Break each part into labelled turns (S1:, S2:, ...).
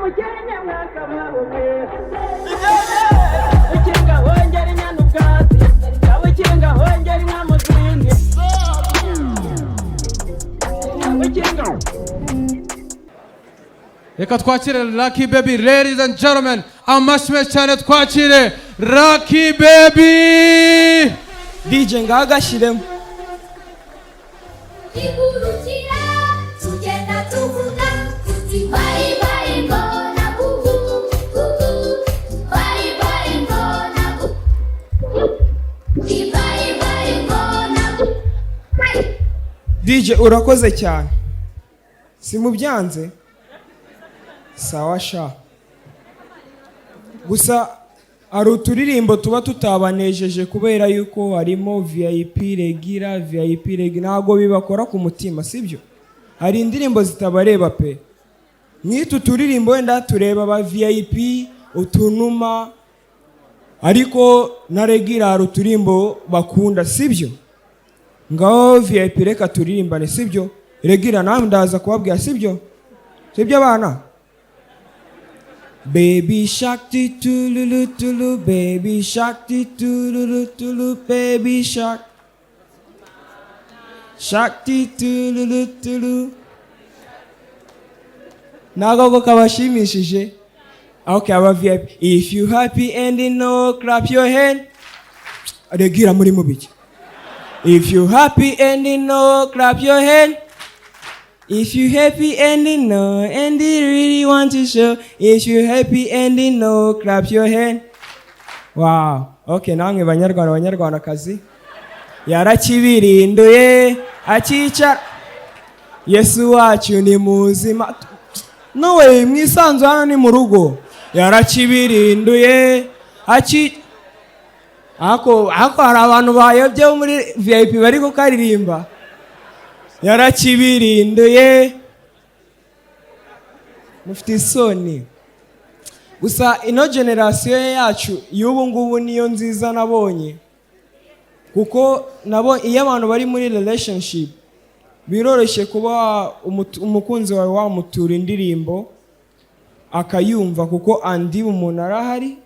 S1: Reka twakire Lucky Baby, ladies and gentlemen, amashimwe cyane twakire Lucky Baby.
S2: DJ ngagashiremo.
S3: Igurukira tugenda tuvuga tuti bye bye mbona bubu bye bye mbona bye bye mbona
S2: DJ urakoze cyane. Simubyanze. Sawa sha. Gusa ari uturirimbo tuba tutabanejeje kubera yuko harimo VIP regira ntago bibakora ku mutima sibyo. Hari indirimbo zitabareba pe. Mwitu turirimbo wenda tureba ba VIP utunuma ariko na regira ari uturimbo bakunda sibyo. Ngaho VIP reka turirimbane sibyo. Regira nawe ndaza kubabwira sibyo. Sibyo bana. Baby shark tululu tulu, baby shark tululu tulu, baby shark. Shark tululu tulu. Nago kabashimishije. Okay, aba VIP. If you happy and you know, clap your hand. Regira muri mubiki. If you happy and you know, clap your hand. If you happy and you know and you really want to show, if you happy and you know, clap your hand. Wow. Okay, namwe banyarwanda kazi. Yarakibirinduye akica. Yesu wacu ni muzima. No way, mwisanzu hano ni mu rugo. Yarakibirinduye ako hari abantu bayobye muri VIP bari kukaririmba. Yarakibirinduye mufite isoni. Gusa ino generation yacu y'ubu ngubu niyo nziza nabonye kuko iyo abantu bari muri relationship biroroshye kuba umukunzi wawe wamutura indirimbo akayumva kuko andi umuntu arahari.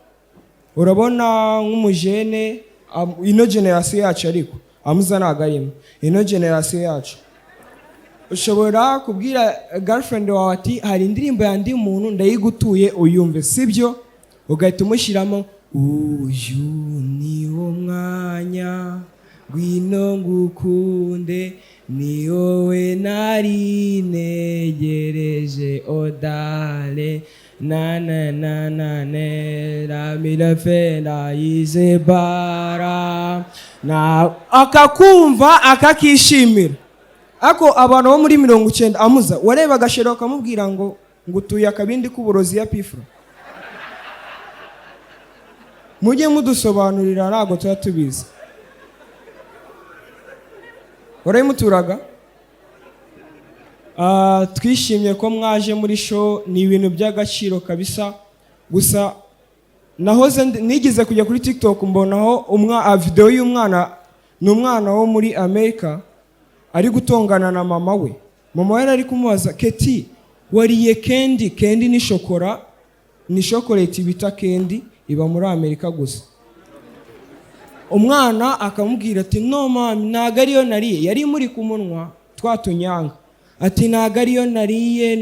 S2: Urabona nk'umujene ino generation yacu ariko amuza nagarimo ino generation yacu ushobora kubwira girlfriend wawe ati hari indirimbo yandi umuntu ndayigutuye uyumve sibyo ugahita umushyiramo uyu ni wo mwanya ngwino ngukunde ni wowe nari negereje odale na na na na ne la milafena izebara na akakumva akakishimira. Ako abantu bo muri 90 amuza wareba agashero kamubwira ngo ngutuye akabindi k'uburozi ya pifro. Mujye mudusobanurira nago tubizi. Warayimuturaga? Twishimye ko mwaje muri show, ni ibintu by'agaciro kabisa. Gusa nahoze nigize kujya kuri TikTok mbonaho video y'umwana n'umwana wo muri America ari gutongana na mama we. Mama we ari kumubaza Keti wariye candy ni shokora ni chocolate bita candy iba muri Amerika gusa. Umwana akamubwira ati no mami naga ariyo nariye, yari muri kumunwa twatunyanga. Ati naga ariyo nariye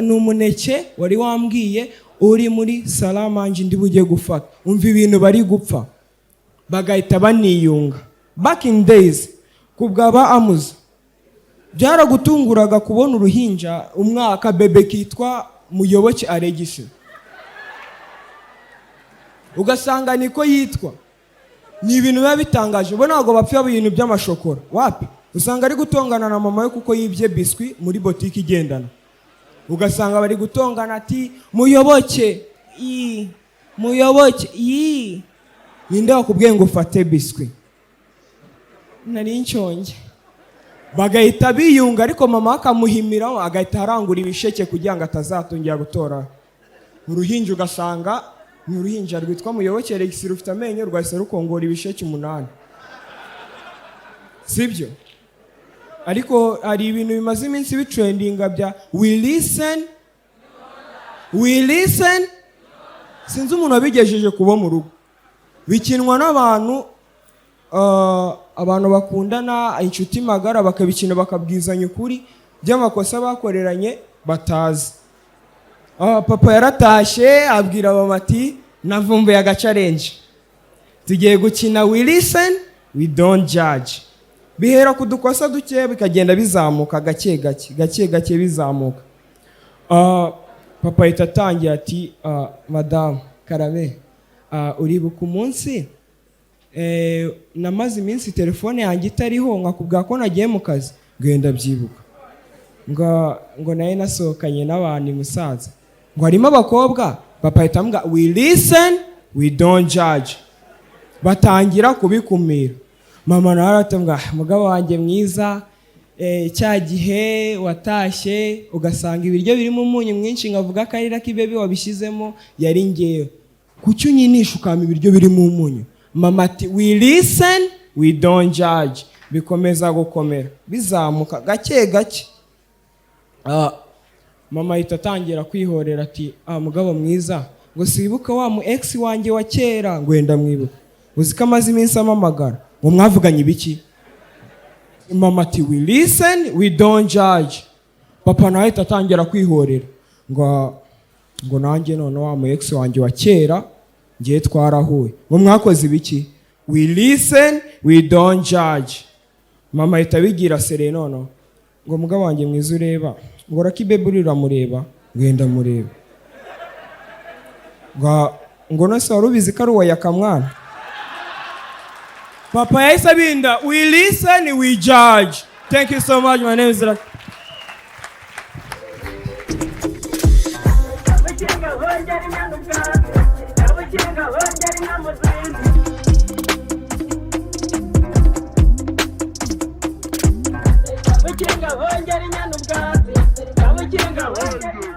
S2: n'umuneke wari wambwiye uri muri salamanje ndi bujye gufata. Umva ibintu bari gupfa bagahita baniyunga. Back in days kubwaba amuza byaragutunguraga kubona uruhinja umwaka bebe kitwa Muyoboke Alegisi ugasanga niko yitwa. Ni ibintu biba bitangaje. Bo ntago bapfa ibintu by'amashokora wapi. Usanga ari gutongana na mama we kuko yibye biscuit muri boutique igendana. Ugasanga bari gutongana ati Muyoboke ninde wakubwiye ngo ufate biscuit. Nari nshonje. Bagahita biyunga ariko mama akamuhimiraho agahita arangura ibisheke kugira ngo atazatongera gutora. Uruhinja ugasanga ni uruhinja rwitwa Muyoboke Alexis rufite amenyo rwahise rukongora ibisheke 8. Sibyo? Ariko hari ibintu bimaze iminsi bitrendinga bya we listen we listen. Sinzi umuntu wabigejeje kuba mu rugo. Bikinwa n'abantu abantu bakundana, inshuti magara, bakabikina bakabwizanya ukuri by'amakosa bakoreranye batazi. Papa yaratashye abwira mama ati navumbuye agacarenje, tugiye gukina we listen we don't judge. Bihera ku dukosa duke bikagenda bizamuka gake gake bizamuka. Papa ahita atangira ati madamu Karame, uribuka umunsi namaze iminsi telefone yanjye itariho nkakubwira ko nagiye mu kazi? Ngenda byibuka. Ngo naye nasohokanye n'abantu musaza, ngo harimo abakobwa. Papa ahita ambwira we listen we don't judge. Batangira kubikumira. Mama nawe aratambwira mugabo wanjye mwiza, cya gihe watashye ugasanga ibiryo birimo umunyu mwinshi nkavuga ko ari Lucky Baby wabishyizemo, yari ngewe. Kuki unyinisha ukama ibiryo birimo umunyu? Mama ati we listen we don't judge. Bikomeza gukomera bizamuka gake gake. Mama ahita atangira kwihorera ati mugabo mwiza, ngo sibuka wa mu ex wanjye wa kera? Ngwenda mwibuka. Uzi ko amaze iminsi amamagara, ngo mwavuganye ibiki? Mama ati we listen we don't judge. Papa nawe ahita atangira kwihorera ngo nanjye none wa mu ex wanjye wa kera ngiye twarahuye, ngo mwakoze ibiki? We listen we don't judge. Mama ahita abigira sere nono, ngo mugabo wanjye mwiza ureba, ngo Lucky Baby uramureba? Ngenda mureba. Ngo nose wari ubizi ko ari uwa yakamwana? Papa yahise abinda we listen we judge. Thank you so much. My name is Lucky.
S4: Kabukinga hongera inyana ubwatsi, kabukinga hongera